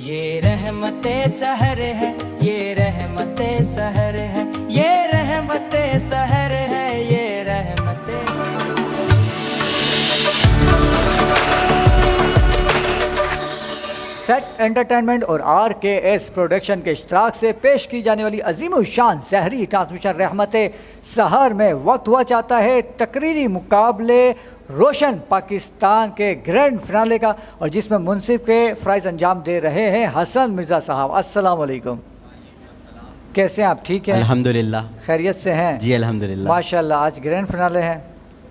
یہ رحمت سحر ہے، یہ رحمت سحر ہے، یہ رحمت سحر ہے، یہ رحمت سیٹ انٹرٹینمنٹ اور آر کے ایس پروڈکشن کے اشتراک سے پیش کی جانے والی عظیم الشان سحری ٹرانسمیشن رحمت سحر میں وقت ہوا چاہتا ہے تقریری مقابلے روشن پاکستان کے گرینڈ فنالے کا، اور جس میں منصف کے فرائض انجام دے رہے ہیں حسن مرزا صاحب۔ السلام علیکم، کیسے ہیں آپ؟ ٹھیک ہیں الحمدللہ، خیریت سے ہیں؟ جی الحمدللہ ماشاءاللہ۔ آج گرینڈ فنالے ہیں؟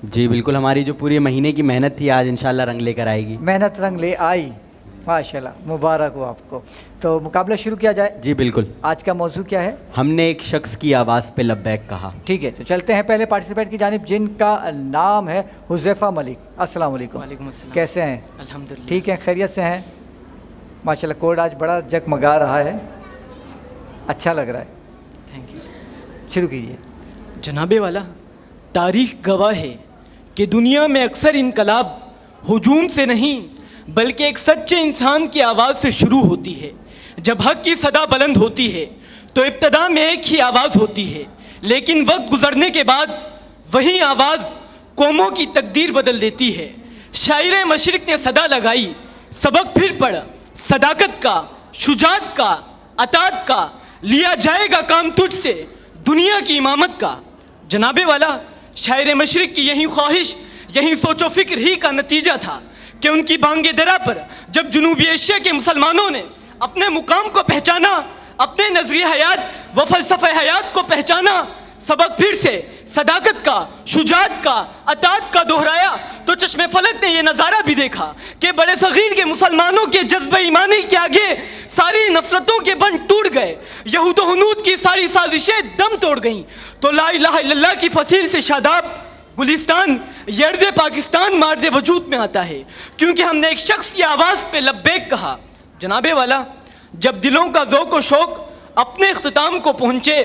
جی بالکل، ہماری جو پورے مہینے کی محنت تھی آج انشاءاللہ رنگ لے کر آئے گی۔ محنت رنگ لے آئی، ماشاءاللہ، مبارک ہو آپ کو۔ تو مقابلہ شروع کیا جائے؟ جی بالکل۔ آج کا موضوع کیا ہے؟ ہم نے ایک شخص کی آواز پہ لبیک کہا۔ ٹھیک ہے، تو چلتے ہیں پہلے پارٹیسپیٹ کی جانب، جن کا نام ہے حذیفہ ملک۔ السلام علیکم۔ وعلیکم السلام۔ کیسے ہیں؟ الحمدللہ ٹھیک ہے، خیریت سے ہیں؟ ماشاءاللہ، کوڈ آج بڑا جگمگا رہا ہے، اچھا لگ رہا ہے۔ Thank you. شروع کیجیے۔ جناب والا، تاریخ گواہ ہے کہ دنیا میں اکثر انقلاب ہجوم سے نہیں بلکہ ایک سچے انسان کی آواز سے شروع ہوتی ہے۔ جب حق کی صدا بلند ہوتی ہے تو ابتدا میں ایک ہی آواز ہوتی ہے، لیکن وقت گزرنے کے بعد وہی آواز قوموں کی تقدیر بدل دیتی ہے۔ شاعر مشرق نے صدا لگائی، سبق پھر پڑھ، صداقت کا، شجاعت کا، اطاعت کا، لیا جائے گا کام تجھ سے دنیا کی امامت کا۔ جناب والا، شاعر مشرق کی یہی خواہش، یہی سوچ و فکر ہی کا نتیجہ تھا کہ ان کی بانگ درا پر جب جنوبی ایشیا کے مسلمانوں نے اپنے مقام کو پہچانا، اپنے نظریہ حیات و فلسفہ حیات کو پہچانا، سبق پھر سے صداقت کا، شجاعت کا، اطاعت کا دہرایا، تو چشم فلک نے یہ نظارہ بھی دیکھا کہ بڑے صغیر کے مسلمانوں کے جذبہ ایمانی کے آگے ساری نفرتوں کے بند ٹوٹ گئے، یہود و ہنود کی ساری سازشیں دم توڑ گئیں، تو لا الہ الا اللہ کی فصیل سے شاداب گلستان یرد پاکستان مارد وجود میں آتا ہے، کیونکہ ہم نے ایک شخص کی آواز پہ لبیک کہا۔ جناب والا، جب دلوں کا ذوق و شوق اپنے اختتام کو پہنچے،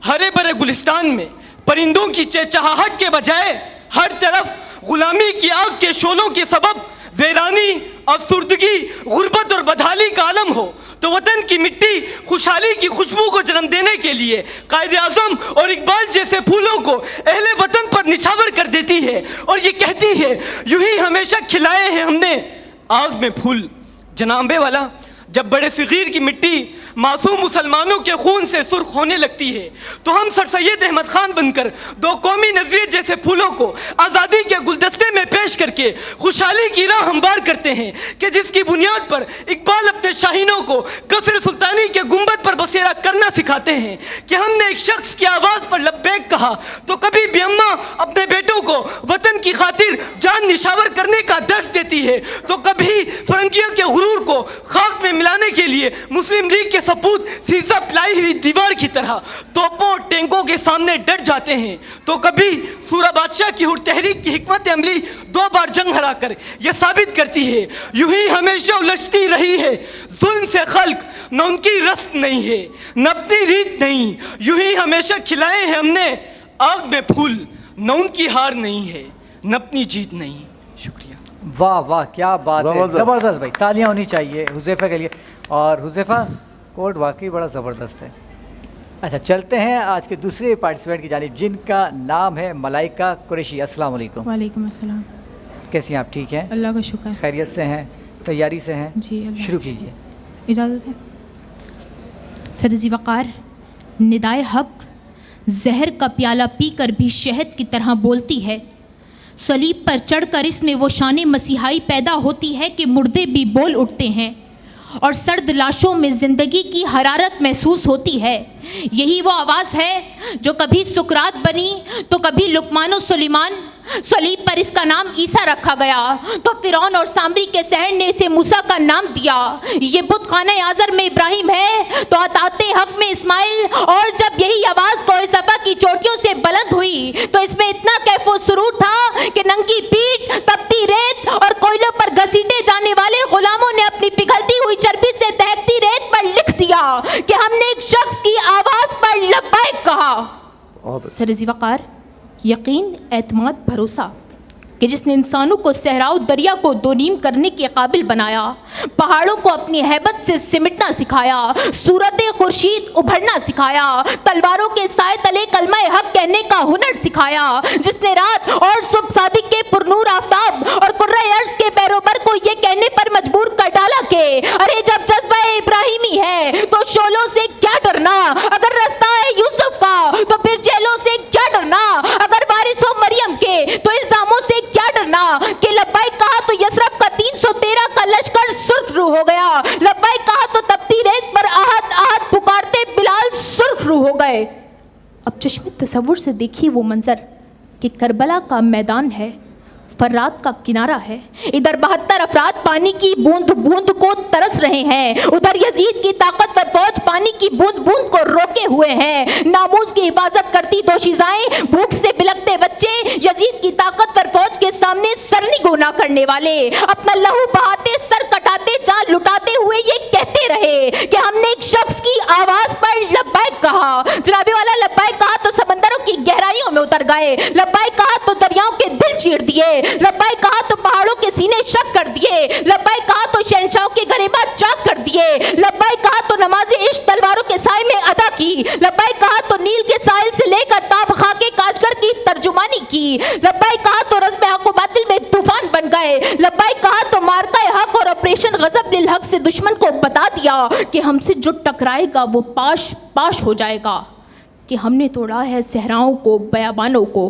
ہرے برے گلستان میں پرندوں کی چہچہاہٹ کے بجائے ہر طرف غلامی کی آگ کے شعلوں کے سبب ویرانی، افسردگی، غربت اور بدحالی کا عالم ہو، تو وطن کی مٹی خوشحالی کی خوشبو کو جنم دینے کے لیے قائد اعظم اور اقبال جیسے پھولوں کو اہل وطن پر نچھاور کر دیتی ہے، اور یہ کہتی ہے یوں ہی ہمیشہ کھلائے ہیں ہم نے آگ میں پھول۔ جناب والا، جب بڑے صغیر کی مٹی معصوم مسلمانوں کے خون سے سرخ ہونے لگتی ہے تو ہم سر سید احمد خان بن کر دو قومی نظریے جیسے پھولوں کو آزادی کے گلدستے میں پیش کر کے خوشحالی کی راہ ہموار کرتے ہیں کہ جس کی بنیاد پر اقبال اپنے شاہینوں کو قصر سلطانی کے گنبد پر بسیرا کرنا سکھاتے ہیں کہ ہم نے ایک شخص کی آواز پر لبیک کہا تو کبھی بھی اماں اپنے بیٹوں کو وطن کی خاطر جان نشاور کرنے کا درس دیتی ہے، تو کبھی فرنگیوں کے غرور کو خاک میں ملانے کے لیے مسلم لیگ کے سپوت سیسا پلائی ہوئی دیوار کی طرح توپوں ٹینکوں کے سامنے ڈٹ جاتے ہیں، تو کبھی سورہ بادشاہ کی حر تحریک کی حکمت عملی 2 بار جنگ ہرا کر یہ ثابت کرتی ہے یوں ہی ہمیشہ الجھتی رہی ہے ظلم سے خلق، نہ ان کی رسم نہیں ہے نہ اپنی ریت نہیں، یوں ہی ہمیشہ کھلائے ہیں ہم نے آگ میں پھول، نہ ان کی ہار نہیں ہے نہ اپنی جیت نہیں۔ شکریہ۔ واہ واہ، کیا بات ہے، زبردست بھائی، تالیاں ہونی چاہیے حذیفہ کے لیے۔ اور حذیفہ، کوڈ واقعی بڑا زبردست ہے۔ اچھا، چلتے ہیں آج کے دوسرے پارٹیسپینٹ کی جانب، جن کا نام ہے ملائکہ قریشی۔ السلام علیکم۔ وعلیکم السلام۔ کیسی ہیں آپ؟ ٹھیک ہیں؟ اللہ کا شکر۔ خیریت سے ہیں؟ تیاری سے ہیں؟ جی اللہ۔ شروع کیجیے۔ اجازت ہے؟ سرزی وقار، ندائے حق زہر کا پیالہ پی کر بھی شہد کی طرح بولتی ہے، صلیب پر چڑھ کر اس میں وہ شان مسیحائی پیدا ہوتی ہے کہ مردے بھی بول اٹھتے ہیں اور سرد لاشوں میں زندگی کی حرارت محسوس ہوتی ہے۔ یہی وہ آواز ہے جو کبھی سکرات بنی تو کبھی لقمان و سلیمان، صلیب پر اس کا نام عیسیٰ رکھا گیا تو فرعون اور سامری کے سحر نے اسے موسیٰ کا نام دیا۔ یہ بت خانہ آزر میں ابراہیم ہے تو اطاعت حق میں اسماعیل، اور جب یہی آواز کوہ صفا کی چوٹیوں سے بلند ہوئی تو اس میں اتنا کیف و سرور تھا کہ ننگی پیٹھ، تپتی ریت اور کوئلوں پر گھسیٹے جانے والے غلاموں نے اپنی پگھلتی ہوئی چربی سے دہکتی ریت پر لکھ دیا کہ ہم نے ایک شخص کی آواز پر لبیک کہا۔ سرزی وقار، یقین، اعتماد، بھروسہ، کہ جس نے انسانوں کو صحراؤ دریا کو دو نیم کرنے کے قابل بنایا، پہاڑوں کو اپنی ہیبت سے سمٹنا سکھایا، صورت خورشید ابھرنا سکھایا، تلواروں کے سائے تلے کلمہ حق کہنے کا ہنر سکھایا، جس نے رات اور صبح صادق کے پرنور آفتاب اور قرۂ ارض کے بیروبر کو یہ کہنے پر مجبور کر ڈالا کہ ارے جب جذبہ ابراہیمی ہے تو شعلوں سے کیا ڈرنا، اگر رستہ ہے یوسف کا تو پھر جیلوں سے کیا ڈرنا، اگر وارث ہو مریم کے تو الزاموں سے کیا ڈرنا، کہ لبیک کہا تو یثرب کا 313 کا لشکر سرخ رو ہو گیا، لبیک کہا تو تپتی ریت پر آہت آہت پکارتے بلال سرخ رو ہو گئے۔ اب چشم تصور سے دیکھیے وہ منظر کہ کربلا کا میدان ہے، فرات کا کنارہ ہے، ادھر 72 افراد پانی کی بوند بوند کو ترس رہے ہیں، ادھر یزید کی طاقتور فوج پانی کی بوند بوند کو روکے ہوئے ہیں، ناموس کی حفاظت کرتی دوشیزائیں، بھوک سے بلکتے بچے، یزید کی طاقتور فوج کے سامنے سرنی گناہ کرنے والے اپنا لہو بہاتے، سر کٹاتے، جان لٹاتے ہوئے یہ کہتے رہے کہ ہم نے ایک شخص کی آواز پر لبیک کہا، جناب والا لبیک کہا تو سمندروں کی گہرائیوں میں اتر گئے، لبیک کہا تو دریاؤں کے دل چیر دیے، لبیک کہا تو پہاڑوں کے سینے شک کر دیے، لبیک کہا تو شہنشاہوں کے غریبات چاک کر دیے، لبیک کہا تو نماز عشق تلواروں کے سائے میں ادا کی، لبیک کہا تو نیل کے ساحل سے لے کر تاب خاک کاشگر کی ترجمانی کی، لبیک کہا تو رزم حق و باطل میں طوفان بن گئے، لبیک کہا تو مارکہ حق اور آپریشن غضب للحق سے دشمن کو بتا دیا کہ ہم سے جو ٹکرائے گا وہ پاش پاش ہو جائے گا، کہ ہم نے توڑا ہے صحراؤں کو، بیابانوں کو،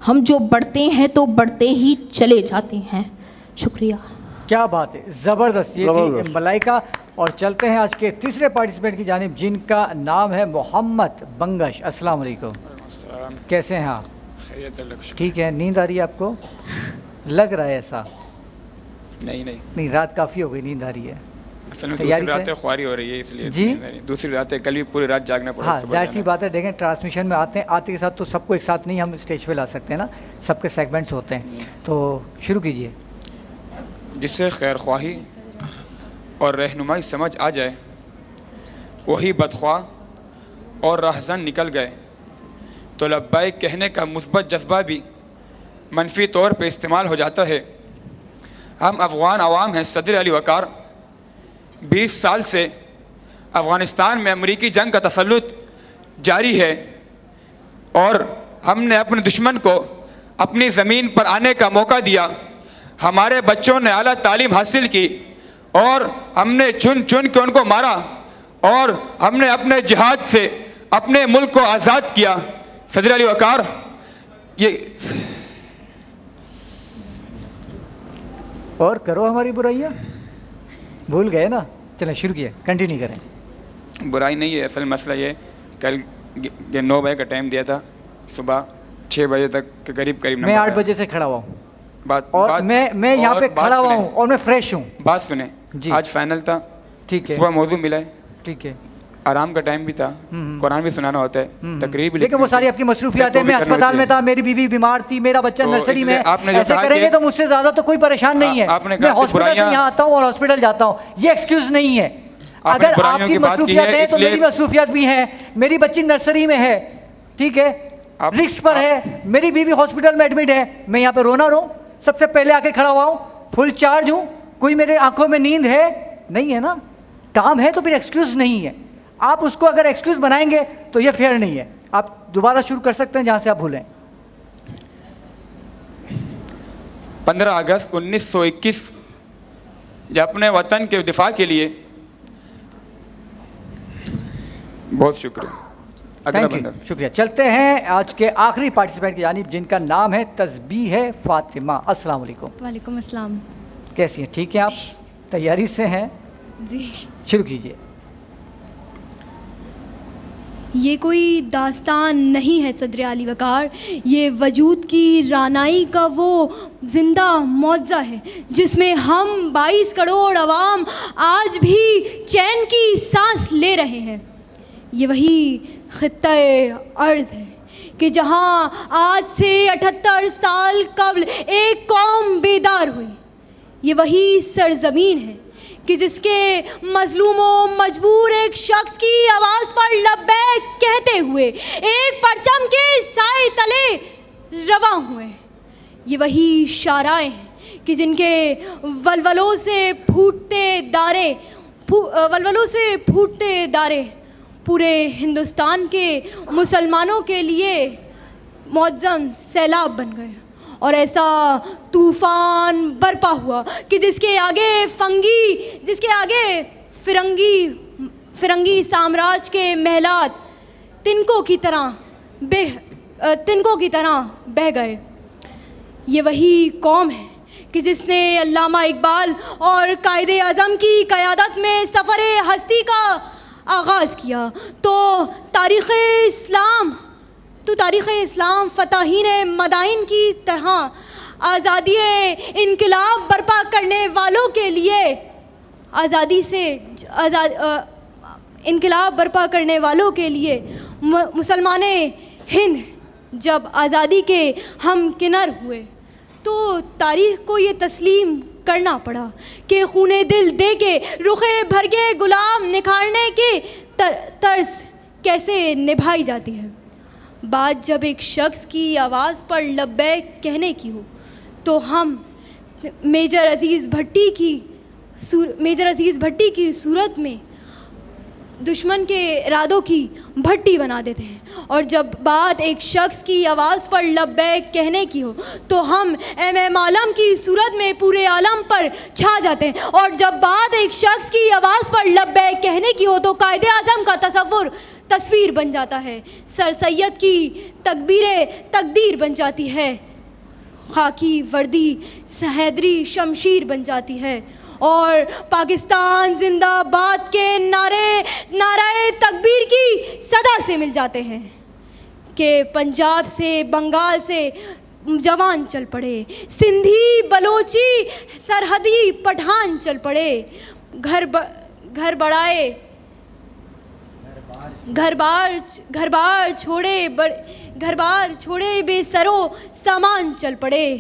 ہم جو بڑھتے ہیں تو بڑھتے ہی چلے جاتے ہیں۔ شکریہ۔ کیا بات ہے، زبردست، یہ تھی ملائکہ۔ اور چلتے ہیں آج کے تیسرے پارٹیسپینٹ کی جانب جن کا نام ہے محمد بنگش۔ السلام علیکم، کیسے ہیں آپ؟ ٹھیک ہے، نیند آ رہی ہے آپ کو؟ لگ رہا ہے ایسا؟ نہیں، رات کافی ہو گئی، نیند آ رہی ہے؟ اصل میں دوسری راتیں خواری ہو رہی ہے، اس لیے جی دوسری راتیں، کل بھی پوری رات جاگنا پڑا۔ ہاں ظاہر سی بات ہے، دیکھیں ٹرانسمیشن میں آتے کے ساتھ تو سب کو ایک ساتھ نہیں ہم اسٹیج پہ لا سکتے ہیں نا، سب کے سیگمنٹس ہوتے ہیں، تو شروع کیجئے۔ جس سے خیر خواہی اور رہنمائی سمجھ آ جائے وہی بدخواہ اور راہزن نکل گئے، تو لبیک کہنے کا مثبت جذبہ بھی منفی طور پہ استعمال ہو جاتا ہے۔ ہم افغان عوام ہیں صدر علی وقار، 20 سال سے افغانستان میں امریکی جنگ کا تسلط جاری ہے، اور ہم نے اپنے دشمن کو اپنی زمین پر آنے کا موقع دیا، ہمارے بچوں نے اعلیٰ تعلیم حاصل کی، اور ہم نے چن چن کے ان کو مارا، اور ہم نے اپنے جہاد سے اپنے ملک کو آزاد کیا۔ صدر علی وقار، یہ اور کرو ہماری برائیاں، بھول گئے نا؟ چلیں شروع کیے، کنٹینیو کریں۔ برائی نہیں ہے، اصل مسئلہ یہ کل 9 بجے کا ٹائم دیا تھا، صبح 6 بجے تک کے قریب میں 8 بجے سے کھڑا ہوا ہوں، اور میں یہاں پہ کھڑا ہوا ہوں اور میں فریش ہوں۔ بات سنیں، آج فائنل تھا، ٹھیک ہے، صبح موضوع ملا ہے، ٹھیک ہے، آرام کا ٹائم بھی تھا، قرآن بھی سنانا ہوتا ہے، تقریر بھی، لیکن وہ ساری آپ کی مصروفیات ہیں۔ میں ہسپتال میں تھا، میری بیوی بیمار تھی، میرا بچہ نرسری میں، ایسے کریں گے تو مجھ سے زیادہ تو کوئی پریشان نہیں ہے۔ میں ہاسپٹل سے یہاں آتا ہوں اور ہاسپٹل جاتا ہوں، یہ ایکسکیوز نہیں ہے۔ اگر آپ کی مصروفیات ہیں تو میری مصروفیات بھی ہیں، میری بچی نرسری میں ہے، ٹھیک ہے، رسک پر ہے، میری بیوی ہاسپٹل میں ایڈمٹ ہے، میں یہاں پہ رونا رو سب سے پہلے آ کے کھڑا ہوا ہوں، فل چارج ہوں، کوئی میرے آنکھوں میں نیند ہے نہیں ہے نا، کام ہے تو پھر ایکسکیوز نہیں ہے۔ آپ اس کو اگر ایکسکیوز بنائیں گے تو یہ فیئر نہیں ہے۔ آپ دوبارہ شروع کر سکتے ہیں جہاں سے آپ بھولیں۔ 15 اگست 1921 جب اپنے وطن کے دفاع کے لیے، بہت شکریہ، اگلا بندہ۔ شکریہ۔ چلتے ہیں آج کے آخری پارٹیسپینٹ کی جانب جن کا نام ہے تسبیح فاطمہ۔ السلام علیکم۔ وعلیکم السلام۔ کیسی ہیں؟ ٹھیک ہیں آپ؟ تیاری سے ہیں؟ جی۔ شروع کیجئے۔ یہ کوئی داستان نہیں ہے صدر علی وقار، یہ وجود کی رانائی کا وہ زندہ معجزہ ہے جس میں ہم 22 کروڑ عوام آج بھی چین کی سانس لے رہے ہیں۔ یہ وہی خطہ ارض ہے کہ جہاں آج سے 78 سال قبل ایک قوم بیدار ہوئی۔ یہ وہی سرزمین ہے کہ جس کے مظلوم و مجبور ایک شخص کی آواز پر لبیک کہتے ہوئے ایک پرچم کے سائے تلے رواں ہوئے۔ یہ وہی شاہراہیں ہیں کہ جن کے ولولوں سے پھوٹتے دارے پورے ہندوستان کے مسلمانوں کے لیے معظم سیلاب بن گئے اور ایسا طوفان برپا ہوا کہ جس کے آگے فرنگی سامراج کے محلات تنکوں کی طرح بہہ گئے. یہ وہی قوم ہے کہ جس نے علامہ اقبال اور قائد اعظم کی قیادت میں سفر ہستی کا آغاز کیا تو تاریخ اسلام فتاحین مدائن کی طرح آزادی انقلاب برپا کرنے والوں کے لیے انقلاب برپا کرنے والوں کے لیے مسلمان ہند جب آزادی کے ہم کنر ہوئے تو تاریخ کو یہ تسلیم کرنا پڑا کہ خون دل دے کے رخ بھرگے گلاب نکھارنے کی طرز کیسے نبھائی جاتی ہے. بات جب ایک شخص کی آواز پر لبیک کہنے کی ہو تو ہم میجر عزیز بھٹی کی صورت میں دشمن کے ارادوں کی بھٹی بنا دیتے ہیں, اور جب بات ایک شخص کی آواز پر لبیک کہنے کی ہو تو ہم ایم عالم کی صورت میں پورے عالم پر چھا جاتے ہیں, اور جب بات ایک شخص کی آواز پر لبیک کہنے کی ہو تو قائد اعظم کا تصویر بن جاتا ہے, سر سید کی تقدیر بن جاتی ہے, خاکی وردی حیدری شمشیر بن جاتی ہے, اور پاکستان زندہ باد کے نعرہ تکبیر کی صدا سے مل جاتے ہیں کہ پنجاب سے بنگال سے جوان چل پڑے, سندھی بلوچی سرحدی پٹھان چل پڑے, گھر بار چھوڑے بے سرو سامان چل پڑے,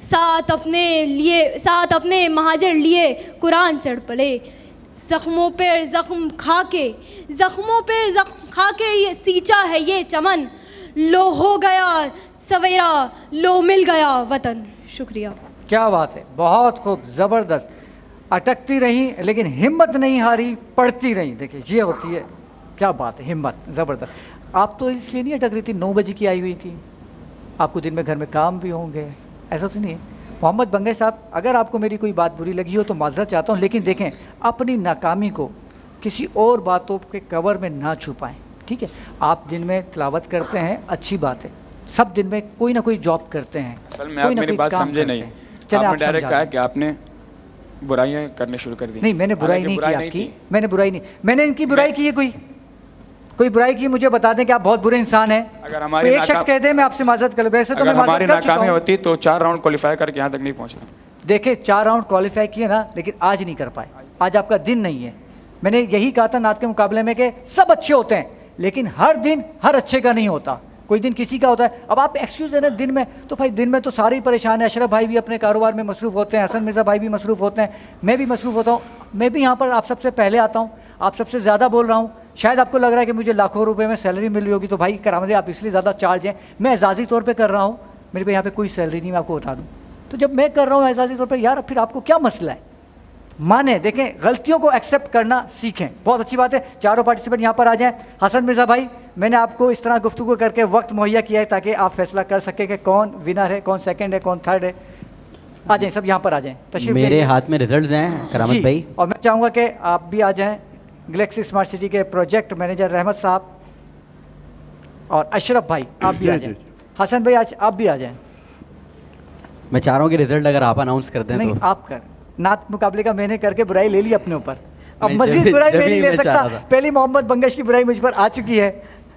ساتھ اپنے مہاجر لیے قرآن چڑھ پڑے, زخموں پہ زخم کھا کے یہ سینچا ہے یہ چمن, لو ہو گیا سویرا لو مل گیا وطن. شکریہ. کیا بات ہے, بہت خوب, زبردست. اٹکتی رہیں لیکن ہمت نہیں ہاری, پڑھتی رہیں. دیکھیں یہ ہوتی ہے, کیا بات ہے, ہمت, زبردست. آپ تو اس لیے نہیں اٹک رہی تھی, 9 بجے کی آئی ہوئی تھی, آپ کو دن میں گھر میں کام بھی ہوں گے, ایسا تو نہیں ہے. محمد بنگش صاحب, اگر آپ کو میری کوئی بات بری لگی ہو تو معذرت چاہتا ہوں, لیکن دیکھیں اپنی ناکامی کو کسی اور باتوں کے کور میں نہ چھپائیں, ٹھیک ہے. آپ دن میں تلاوت کرتے ہیں, اچھی بات ہے, سب دن میں کوئی نہ کوئی جاب کرتے ہیں. اصل میں آپ میری بات سمجھے نہیں, آپ نے ڈائریکٹ کہا کہ آپ نے برائیاں کرنے شروع کر دی. نہیں, میں نے برائی نہیں کی آپ کی, میں نے ان کی برائی کی ہے. کوئی برائی کی مجھے بتا دیں کہ آپ بہت برے انسان ہیں. اگر ہماری ایک شخص کہہ دے میں آپ سے معذرت کر لوں, ویسے تو میں ہماری ناکامی ہوتی تو 4 راؤنڈ کوالیفائی کر کے یہاں تک نہیں پہنچنا. دیکھیں 4 راؤنڈ کوالیفائی کیے نا, لیکن آج نہیں کر پائے. آج آپ کا دن نہیں ہے. میں نے یہی کہا تھا نعت کے مقابلے میں کہ سب اچھے ہوتے ہیں, لیکن ہر دن ہر اچھے کا نہیں ہوتا, کوئی دن کسی کا ہوتا ہے. اب آپ ایکسکیوز دے رہے ہیں دن میں, تو بھائی دن میں تو سارے ہی پریشان ہیں. اشرف بھائی بھی اپنے کاروبار میں مصروف ہوتے ہیں, حسن مرزا بھائی بھی مصروف ہوتے ہیں, میں بھی مصروف ہوتا ہوں. میں بھی یہاں پر آپ سب سے پہلے آتا ہوں, آپ سب سے زیادہ بول رہا ہوں. شاید آپ کو لگ رہا ہے کہ مجھے لاکھوں روپے میں سیلری مل رہی ہوگی, تو بھائی کرامت آپ اس لیے زیادہ چارج ہیں. میں اعزازی طور پہ کر رہا ہوں, میرے پہ یہاں پہ کوئی سیلری نہیں, میں آپ کو بتا دوں. تو جب میں کر رہا ہوں اعزازی طور پہ, یار پھر آپ کو کیا مسئلہ ہے؟ مانیں, دیکھیں غلطیوں کو ایکسیپٹ کرنا سیکھیں, بہت اچھی بات ہے. چاروں پارٹیسپینٹ یہاں پر آ جائیں. حسن مرزا بھائی, میں نے آپ کو اس طرح گفتگو کر کے وقت مہیا کیا ہے تاکہ آپ فیصلہ کر سکیں کہ کون ونر ہے, کون سیکنڈ ہے, کون تھرڈ ہے. آ جائیں سب یہاں پر آ جائیں, تشریف میرے ہاتھ میں ریزلٹس ہیں کرامت بھائی, اور میں چاہوں گا کہ آپ بھی آ جائیں. گلیکسی اسمارٹ سٹی کے پروجیکٹ مینیجر رحمت صاحب اور اشرف بھائی, آپ بھی آ جائیں. حسن بھائی آج آپ بھی آ جائیں. میں چاہ رہا ہوں کہ ریزلٹ اگر آپ اناؤنس کر دیں. نہیں, آپ کر. نعت مقابلے کا میں نے کر کے برائی لے لی اپنے اوپر, اب مزید برائی میں نہیں لے سکتا. پہلی محمد بنگش کی برائی مجھ پر آ چکی ہے.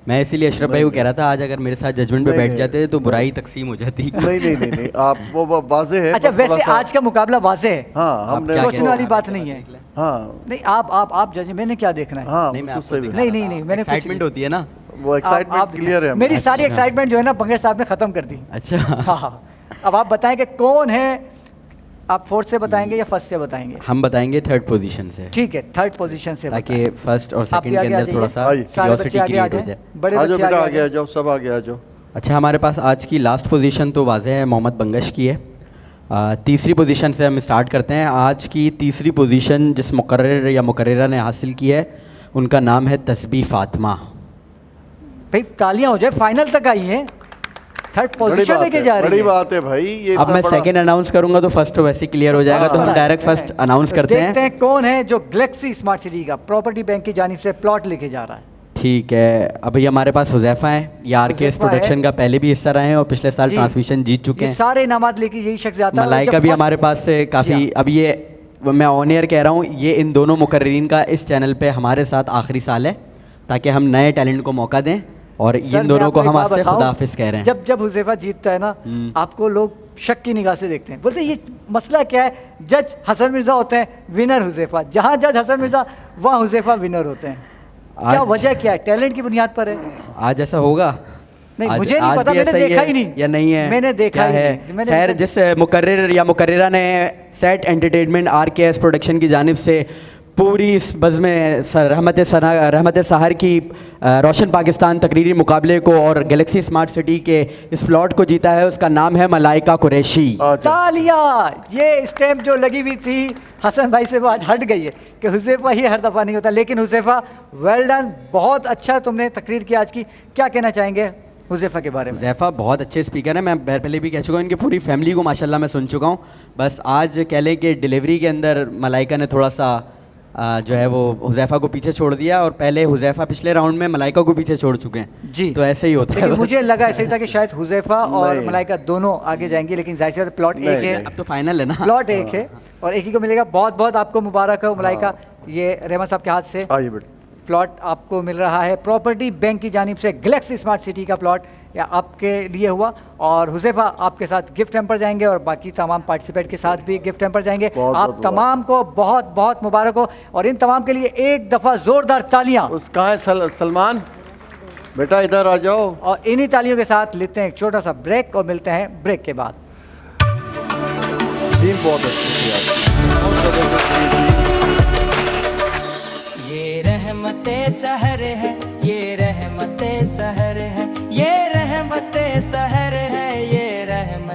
میں اسی لیے اشرف بھائی کو کہہ رہا تھا, آج اگر میرے ساتھ ججمنٹ پہ بیٹھ جاتے تو برائی تقسیم ہو جاتی. نہیں, آپ وہ واضح ہے. اچھا ویسے آج کا مقابلہ واضح ہے, ہاں, ہم نے سوچنے والی بات نہیں ہے. ہاں نہیں, آپ جج, میں نے کیا دیکھنا ہے. ہاں, نہیں, میں نے ایکسائٹمنٹ ہوتی ہے نا, وہ ایکسائٹمنٹ کلیئر ہے. میری ساری ایکسائٹمنٹ جو ہے نا بنگش صاحب نے ختم کر دی. اچھا, ہاں. اب آپ بتائیں کہ کون ہے, آپ 4 سے بتائیں گے یا 1 سے بتائیں گے؟ ہم بتائیں گے 3rd پوزیشن سے. ٹھیک ہے, 3rd پوزیشن سے, تاکہ 1st اور 2nd کے اندر تھوڑا سا سارے بچے آگے آ جائیں. بڑے آ جاؤ بچے بیٹا, آگے آ جاؤ, سب آگے آ جاؤ. اچھا ہمارے پاس آج کی لاسٹ پوزیشن تو واضح ہے محمد بنگش کی ہے. تیسری پوزیشن سے ہم اسٹارٹ کرتے ہیں. آج کی تیسری پوزیشن جس مقرر یا مقررہ نے حاصل کی ہے ان کا نام ہے تسبیح فاطمہ. بھائی تالیاں ہو جائے, فائنل تک آئی ہیں, تھرڈ پوزیشن لے کے جا رہی بڑی ہے. بات ہے بھائی. یہ اب میں سیکنڈ اناؤنس کروں گا تو فرسٹ ویسے کلیئر ہو جائے گا, تو ہم ڈائریکٹ فرسٹ اناؤنس کرتے دیکھتے ہیں. ہیں کون ہے جو گلیکسی اسمارٹ سٹی کا پراپرٹی بینک کی جانب سے پلاٹ لے کے جا رہا ہے. ٹھیک ہے. ابھی ہمارے پاس حذیفہ ہیں, یہ آر کے ایس حذیفہ ہے. پروڈکشن کا پہلے بھی حصہ رہے ہیں اور پچھلے سال جی. ٹرانسمیشن جیت چکے یہ ہیں. سارے انعامات لے کے یہی شخص جاتا ہے. ملائکہ بھی ہمارے پاس سے کافی, اب یہ میں آن ایئر کہہ رہا ہوں, یہ ان دونوں مقررین کا اس چینل پہ ہمارے ساتھ آخری سال ہے تاکہ ہم نئے ٹیلنٹ کو موقع دیں, اور ان دونوں کو ہم آج سے خدا حافظ کہہ رہے ہیں. جب حذیفہ جیتتا ہے نا, آپ کو لوگ شک کی نگاہ سے دیکھتے ہیں, بولتے ہیں یہ مسئلہ کیا ہے. جج حسن مرزا ہوتے ہیں, ونر حذیفہ. جہاں جج حسن مرزا وہاں حذیفہ ونر ہوتے ہیں. کیا وجہ کیا ہے؟ ٹیلنٹ کی بنیاد پر ہے. آج ایسا ہوگا نہیں, مجھے نہیں پتا, میں نے دیکھا ہی نہیں. یا نہیں ہے, میں نے دیکھا ہے. خیر, جس مقرر یا مقررہ نے سیٹ انٹرٹینمنٹ آر کے ایس پروڈکشن کی جانب سے پوری اس بزم رحمت سحر کی روشن پاکستان تقریری مقابلے کو اور گلیکسی اسمارٹ سٹی کے اس پلاٹ کو جیتا ہے, اس کا نام ہے ملائکہ قریشی. تالیاں. یہ اسٹیمپ جو لگی ہوئی تھی حسن بھائی سے وہ آج ہٹ گئی ہے کہ حذیفہ ہی ہر دفعہ نہیں ہوتا. لیکن حذیفہ ویل ڈن, بہت اچھا تم نے تقریر کی آج کی. کیا کہنا چاہیں گے حذیفہ کے بارے میں؟ حذیفہ بہت اچھے اسپیکر ہیں, میں پہلے بھی کہہ چکا ہوں, ان کی پوری فیملی کو ماشاءاللہ میں سن چکا ہوں. بس آج کہہ لیں کہ ڈیلیوری کے اندر ملائکہ نے تھوڑا سا جو ہے وہ حذیفہ کو پیچھے چھوڑ دیا, اور پہلے حذیفہ پچھلے راؤنڈ میں ملائکہ کو پیچھے چھوڑ چکے ہیں. جی, تو ایسے ہی ہوتا ہے. مجھے لگا ایسا ہی تھا کہ شاید حذیفہ اور ملائکہ دونوں آگے جائیں گے, لیکن ظاہر سی بات پلاٹ ایک ہے. اب تو فائنل ہے نا, پلاٹ ایک ہے اور ایک ہی کو ملے گا. بہت بہت آپ کو مبارک ہو ملائکہ, یہ رحمت صاحب کے ہاتھ سے پلاٹ آپ کو مل رہا ہے پراپرٹی بینک کی جانب سے. گلیکسی اسمارٹ سٹی کا پلاٹ آپ کے لیے ہوا, اور حذیفہ آپ کے ساتھ گفٹ ہیمپر جائیں گے, اور باقی تمام پارٹیسپیٹ کے ساتھ بھی گفٹ ہیمپر جائیں گے. آپ تمام کو بہت بہت مبارک ہو, اور ان تمام کے لیے ایک دفعہ زوردار تالیاں. اس کہاں ہے سلمان بیٹا, ادھر آ جاؤ. اور انہی تالیوں کے ساتھ لیتے ہیں ایک چھوٹا سا بریک, اور ملتے ہیں بریک کے بعد. ٹیم بہت اچھی تھی. یہ رحمت سحر ہے, یہ رحمت سحر ہے, یہ رحمت سحر ہے, یہ رحمت